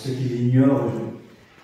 ceux qui l'ignorent,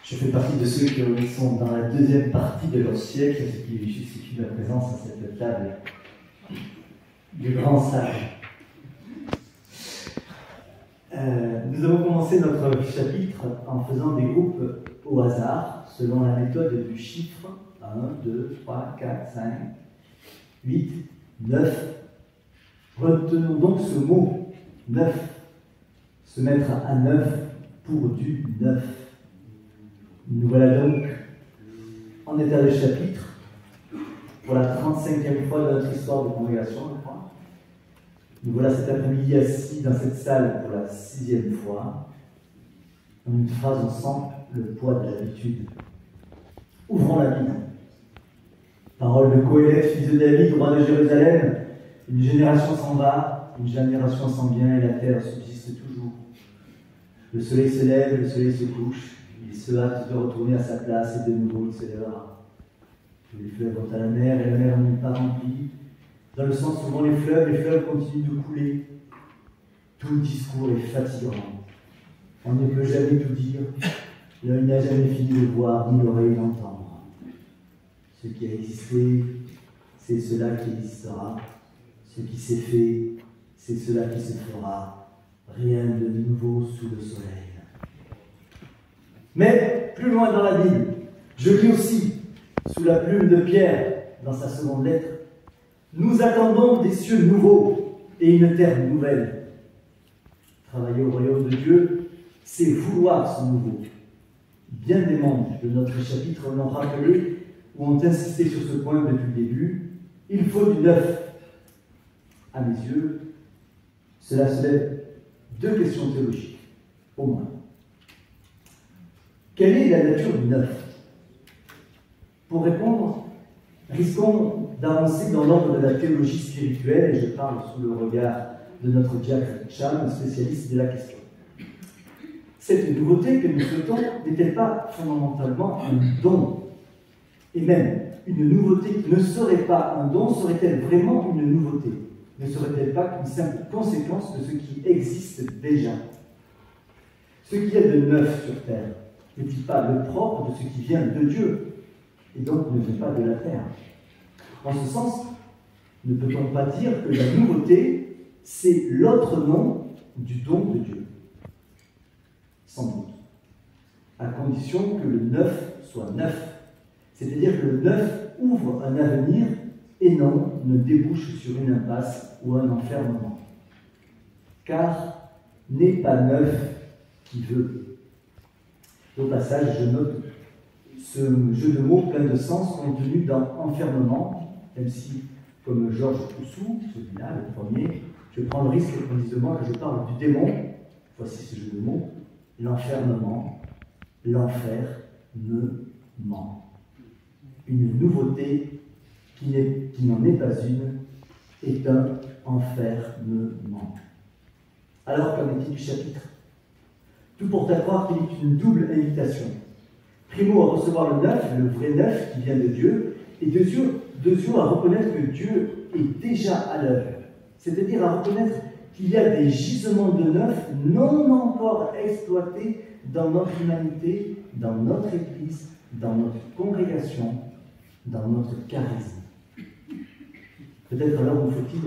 je fais partie de ceux qui sont dans la deuxième partie de leur siècle, ce qui justifie ma présence à cette table du grand sage. Nous avons commencé notre chapitre en faisant des groupes au hasard, selon la méthode du chiffre 1, 2, 3, 4, 5, 8, 9. Retenons donc ce mot 9, se mettre à 9 pour du 9. Nous voilà donc en état de chapitre pour la 35e fois de notre histoire de congrégation, je crois. Nous voilà cet après-midi assis dans cette salle pour la 6e fois. En une phrase, on sent le poids de l'habitude. Ouvrons la Bible. Parole de Coëlette, fils de David, roi de Jérusalem. Une génération s'en va, une génération s'en vient, et la terre subsiste toujours. Le soleil se lève, le soleil se couche. Il se hâte de retourner à sa place, et de nouveau il se lèvera. Tous les fleuves vont à la mer, et la mer n'est pas remplie. Dans le sens où vont les fleuves continuent de couler. Tout le discours est fatigant. On ne peut jamais tout dire. L'œil n'a jamais fini de voir, ni l'oreille d'entendre. Ce qui a existé, c'est cela qui existera. Ce qui s'est fait, c'est cela qui se fera. Rien de nouveau sous le soleil. Mais, plus loin dans la Bible, je lis aussi, sous la plume de Pierre, dans sa seconde lettre, « Nous attendons des cieux nouveaux et une terre nouvelle. » Travailler au royaume de Dieu, c'est vouloir ce nouveau. Bien des membres de notre chapitre l'ont rappelé ou ont insisté sur ce point depuis le début. Il faut du neuf. À mes yeux, cela soulève deux questions théologiques, au moins. Quelle est la nature du neuf? Pour répondre, risquons d'avancer dans l'ordre de la théologie spirituelle, et je parle sous le regard de notre diacre Cham, spécialiste de la question. Cette nouveauté que nous souhaitons n'est-elle pas fondamentalement un don? Et même, une nouveauté qui ne serait pas un don, serait-elle vraiment une nouveauté? Ne serait-elle pas qu'une simple conséquence de ce qui existe déjà? Ce qu'il y a de neuf sur terre n'est-il pas le propre de ce qui vient de Dieu, et donc ne vient pas de la terre? En ce sens, ne peut-on pas dire que la nouveauté, c'est l'autre nom du don de Dieu? Sans doute, à condition que le neuf soit neuf, c'est-à-dire que le neuf ouvre un avenir et non ne débouche sur une impasse ou un enfermement. Car n'est pas neuf qui veut. Au passage, je note ce jeu de mots plein de sens contenu dans enfermement, même si, comme Georges Poussou, celui-là, le premier, je prends le risque qu'on dise de moi que je parle du démon. Voici ce jeu de mots. L'enfermement, l'enfer me ment. Une nouveauté qui n'en est pas une est un enfermement. Alors, qu'en est-il du chapitre? Tout porte à croire qu'il est une double invitation. Primo, à recevoir le neuf, le vrai neuf qui vient de Dieu, et deuxièmement, à reconnaître que Dieu est déjà à l'œuvre. C'est-à-dire à reconnaître qu'il y a des gisements de neuf non encore exploités dans notre humanité, dans notre Église, dans notre congrégation, dans notre charisme. Peut-être alors nous faut-il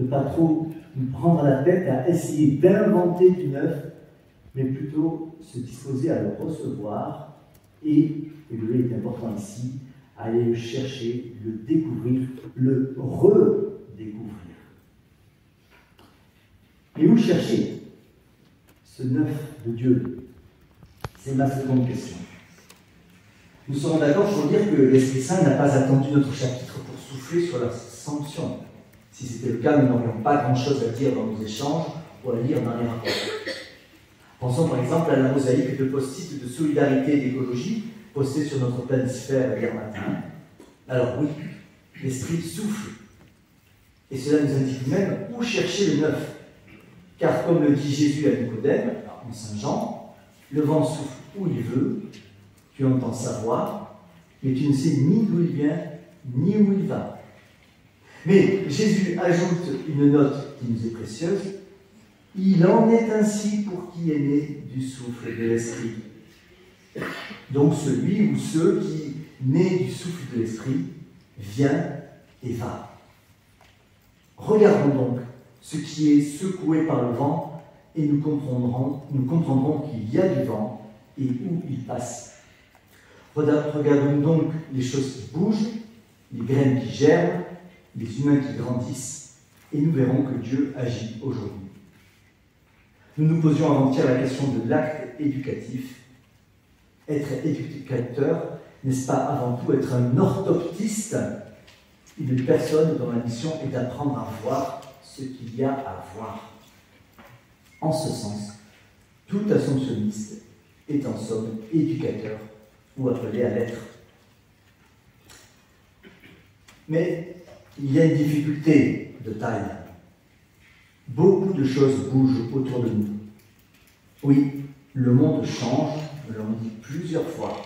ne pas trop nous prendre la tête à essayer d'inventer du neuf, mais plutôt se disposer à le recevoir et le est important ici, à aller le chercher, le découvrir, le redécouvrir. Et où chercher ce neuf de Dieu? C'est ma seconde question. Nous serons d'accord pour dire que l'Esprit Saint n'a pas attendu notre chapitre pour souffler sur la sanction. Si c'était le cas, nous n'aurions pas grand-chose à dire dans nos échanges ou à lire dans les rapports. Pensons par exemple à la mosaïque de post-it de solidarité et d'écologie postée sur notre planisphère hier matin. Alors oui, l'Esprit souffle. Et cela nous indique même où chercher le neuf. Car comme le dit Jésus à Nicodème, en Saint Jean, le vent souffle où il veut, tu entends sa voix, mais tu ne sais ni d'où il vient, ni où il va. Mais Jésus ajoute une note qui nous est précieuse, Il en est ainsi pour qui est né du souffle de l'Esprit. Donc celui ou ceux qui, nés du souffle de l'Esprit, vient et va. Regardons donc ce qui est secoué par le vent et nous comprendrons qu'il y a du vent et où il passe. Regardons donc les choses qui bougent, les graines qui germent, les humains qui grandissent, et nous verrons que Dieu agit aujourd'hui. Nous nous posions avant-hier la question de l'acte éducatif. Être éducateur, n'est-ce pas avant tout être un orthoptiste, une personne dont la mission est d'apprendre à voir ce qu'il y a à voir. En ce sens, tout assomptionniste est en somme éducateur ou appelé à l'être. Mais il y a une difficulté de taille. Beaucoup de choses bougent autour de nous. Oui, le monde change, nous l'avons dit plusieurs fois,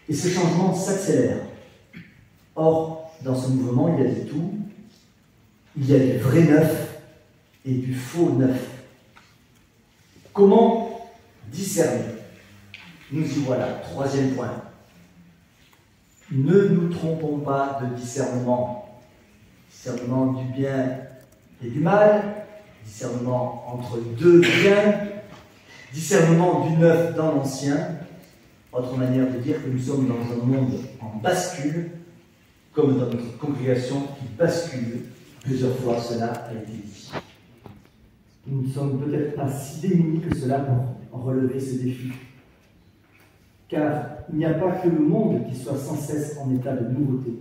et ce changement s'accélère. Or, dans ce mouvement, il y a de tout. Il y a du vrai neuf et du faux neuf. Comment discerner? Nous y voilà, troisième point. Ne nous trompons pas de discernement. Discernement du bien et du mal, discernement entre deux biens, discernement du neuf dans l'ancien, autre manière de dire que nous sommes dans un monde en bascule, comme dans notre congrégation qui bascule. Plusieurs fois cela a été dit. Nous ne sommes peut-être pas si démunis que cela pour relever ce défi. Car il n'y a pas que le monde qui soit sans cesse en état de nouveauté.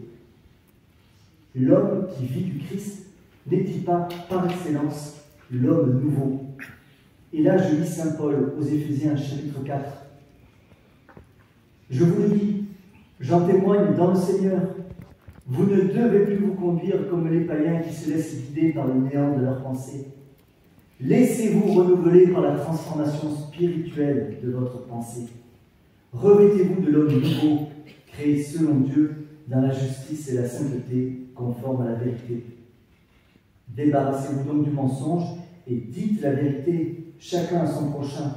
L'homme qui vit du Christ n'est-il pas par excellence l'homme nouveau? Et là, je lis saint Paul aux Éphésiens, chapitre 4. Je vous le dis, j'en témoigne dans le Seigneur. Vous ne devez plus vous conduire comme les païens qui se laissent guider par le néant de leurs pensées. Laissez-vous renouveler par la transformation spirituelle de votre pensée. Revêtez-vous de l'homme nouveau, créé selon Dieu, dans la justice et la sainteté, conforme à la vérité. Débarrassez-vous donc du mensonge et dites la vérité, chacun à son prochain,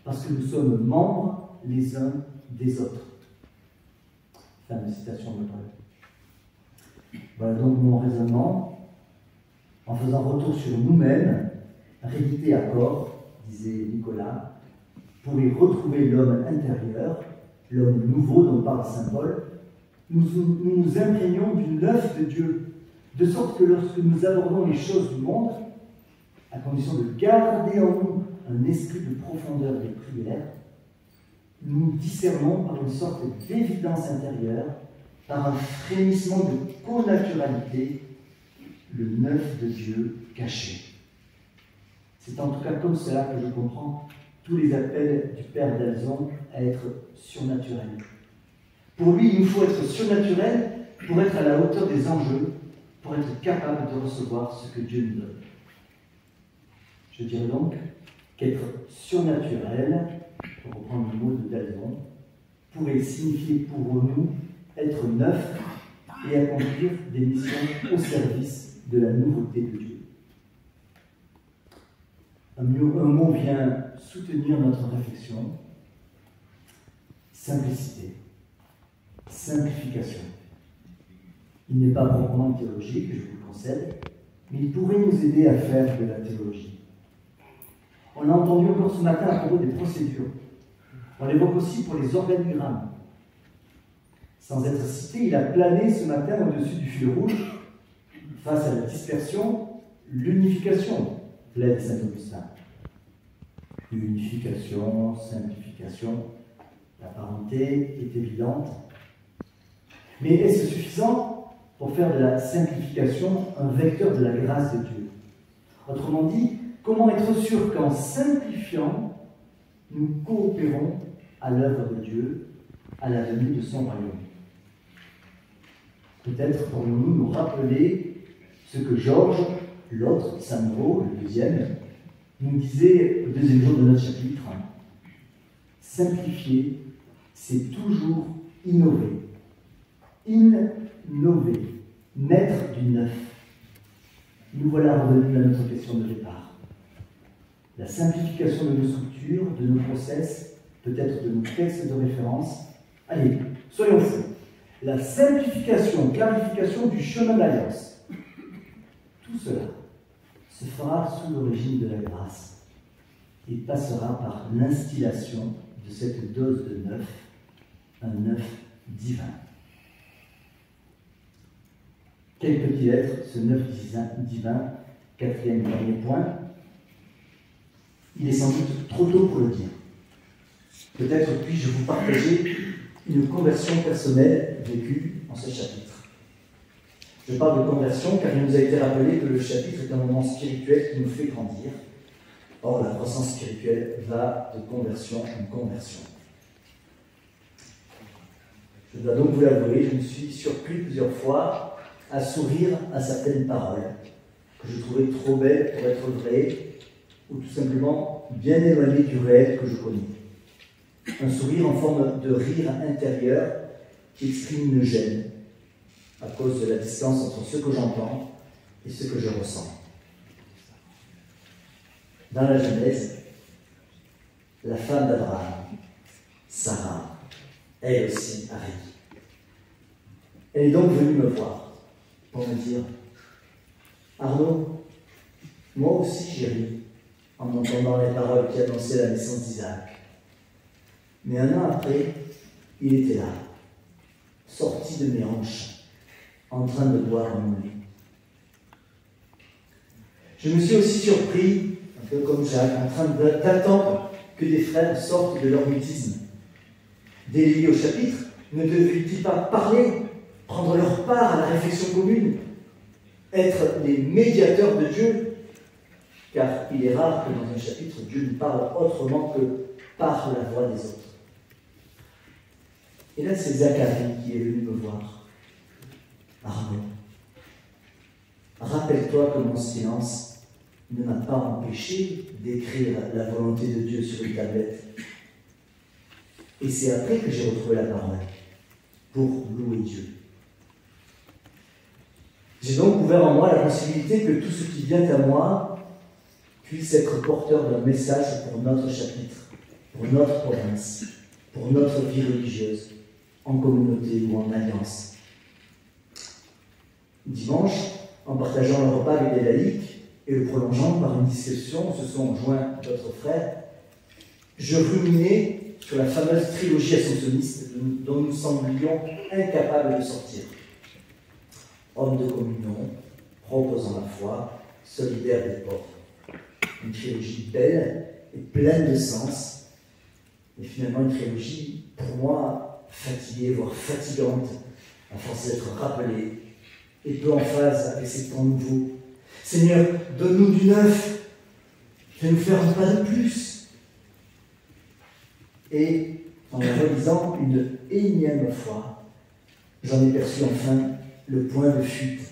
parce que nous sommes membres les uns des autres. Fin de citation de Paul. Voilà donc mon raisonnement, en faisant retour sur nous-mêmes, rédité à corps, disait Nicolas, pour y retrouver l'homme intérieur, l'homme nouveau dont parle saint Paul, nous nous imprégnons du neuf de Dieu, de sorte que lorsque nous abordons les choses du monde, à condition de garder en nous un esprit de profondeur des prières, nous discernons par une sorte d'évidence intérieure, par un frémissement de connaturalité, le neuf de Dieu caché. C'est en tout cas comme cela que je comprends tous les appels du Père d'Alzon à être surnaturel. Pour lui, il nous faut être surnaturel pour être à la hauteur des enjeux, pour être capable de recevoir ce que Dieu nous donne. Je dirais donc qu'être surnaturel, pour reprendre le mot de Dalzon, pourrait signifier pour nous être neuf et accomplir des missions au service de la nouveauté de Dieu. Un mot vient soutenir notre réflexion. Simplicité. Simplification. Il n'est pas proprement théologique, je vous le concède, mais il pourrait nous aider à faire de la théologie. On l'a entendu encore ce matin à propos des procédures. On l'évoque aussi pour les organigrammes. Sans être cité, il a plané ce matin au-dessus du fil rouge, face à la dispersion, l'unification, plaide saint Augustin. Unification, simplification, la parenté est évidente. Mais est-ce suffisant pour faire de la simplification un vecteur de la grâce de Dieu? Autrement dit, comment être sûr qu'en simplifiant, nous coopérons à l'œuvre de Dieu, à la venue de son royaume? Peut-être pourrions-nous nous rappeler ce que Georges, l'autre, Sandro, le deuxième, nous disait au deuxième jour de notre chapitre. Simplifier, c'est toujours innover. Innover, mettre du neuf. Nous voilà revenus à notre question de départ. la simplification de nos structures, de nos process, peut-être de nos textes de référence. Allez, soyons fous. La simplification, clarification du chemin d'alliance. Tout cela se fera sous le régime de la grâce et passera par l'instillation de cette dose de neuf, un neuf divin. Quel peut-il être, ce neuf divin? Quatrième et dernier point. Il est sans doute trop tôt pour le dire. Peut-être puis-je vous partager une conversion personnelle vécue en ce chapitre. Je parle de conversion car il nous a été rappelé que le chapitre est un moment spirituel qui nous fait grandir. Or, la croissance spirituelle va de conversion en conversion. Je dois donc vous l'avouer, je me suis surpris plusieurs fois à sourire à certaines paroles que je trouvais trop belles pour être vraies ou tout simplement bien éloignées du réel que je connais. Un sourire en forme de rire intérieur qui exprime une gêne à cause de la distance entre ce que j'entends et ce que je ressens. Dans la Genèse, la femme d'Abraham, Sarah, elle aussi a ri. Elle est donc venue me voir pour me dire « Arnaud, moi aussi j'ai ri en entendant les paroles qui annonçaient la naissance d'Isaac. Mais un an après, il était là, sorti de mes hanches, en train de boire mon lait. Je me suis aussi surpris, un peu comme Jacques, en train d'attendre que des frères sortent de leur mutisme. Déliés au chapitre, ne devaient-ils pas parler, prendre leur part à la réflexion commune, être les médiateurs de Dieu? Car il est rare que dans un chapitre, Dieu nous parle autrement que par la voix des autres. Et là, c'est Zacharie qui est venu me voir. Arnaud, rappelle-toi que mon silence ne m'a pas empêché d'écrire la volonté de Dieu sur une tablette. Et c'est après que j'ai retrouvé la parole, pour louer Dieu. J'ai donc ouvert en moi la possibilité que tout ce qui vient à moi puisse être porteur d'un message pour notre chapitre, pour notre province, pour notre vie religieuse, en communauté ou en alliance. Dimanche, en partageant le repas avec des laïcs et le prolongeant par une discussion, se sont joints d'autres frères, je ruminais sur la fameuse trilogie assomptionniste dont nous semblions incapables de sortir. Homme de communion, proposant la foi, solidaire des pauvres. Une trilogie belle et pleine de sens, mais finalement une trilogie, pour moi, fatiguée, voire fatigante, à force d'être rappelée, et peu en phase avec ces temps nouveaux. Seigneur, donne-nous du neuf, fais-nous faire un pas de plus. Et en la relisant une énième fois, j'en ai perçu enfin le point de fuite,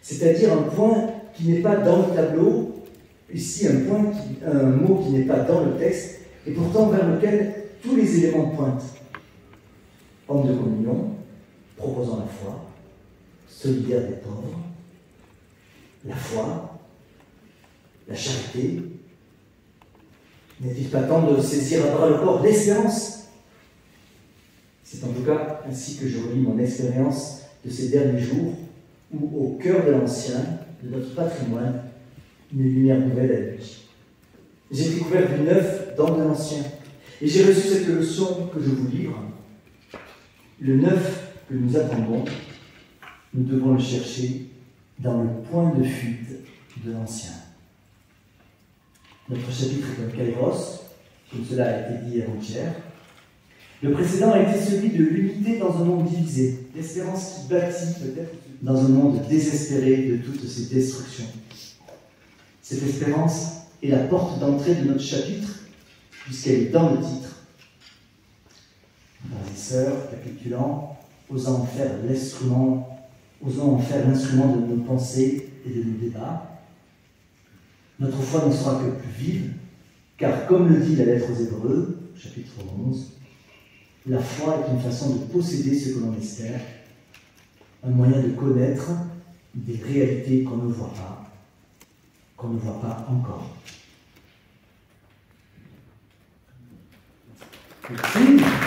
c'est-à-dire un point qui n'est pas dans le tableau, ici un mot qui n'est pas dans le texte, et pourtant vers lequel tous les éléments pointent. Homme de communion, proposant la foi, solidaire des pauvres, la foi, la charité. N'est-il pas temps de saisir à bras le corps l'espérance? C'est en tout cas ainsi que je relis mon expérience de ces derniers jours, où au cœur de l'ancien, de notre patrimoine, une lumière nouvelle a lui. J'ai découvert du neuf dans de l'ancien, et j'ai reçu cette leçon que je vous livre. Le neuf que nous attendons, nous devons le chercher dans le point de fuite de l'ancien. Notre chapitre est un kairos, comme cela a été dit avant-hier. Le précédent a été celui de l'unité dans un monde divisé, l'espérance qui bâtit peut-être dans un monde désespéré de toutes ces destructions. Cette espérance est la porte d'entrée de notre chapitre, puisqu'elle est dans le titre. Frères et sœurs, capitulant, osant en faire l'instrument de nos pensées et de nos débats. Notre foi ne sera que plus vive, car comme le dit la lettre aux Hébreux, chapitre 11, la foi est une façon de posséder ce que l'on espère, un moyen de connaître des réalités qu'on ne voit pas encore. Merci.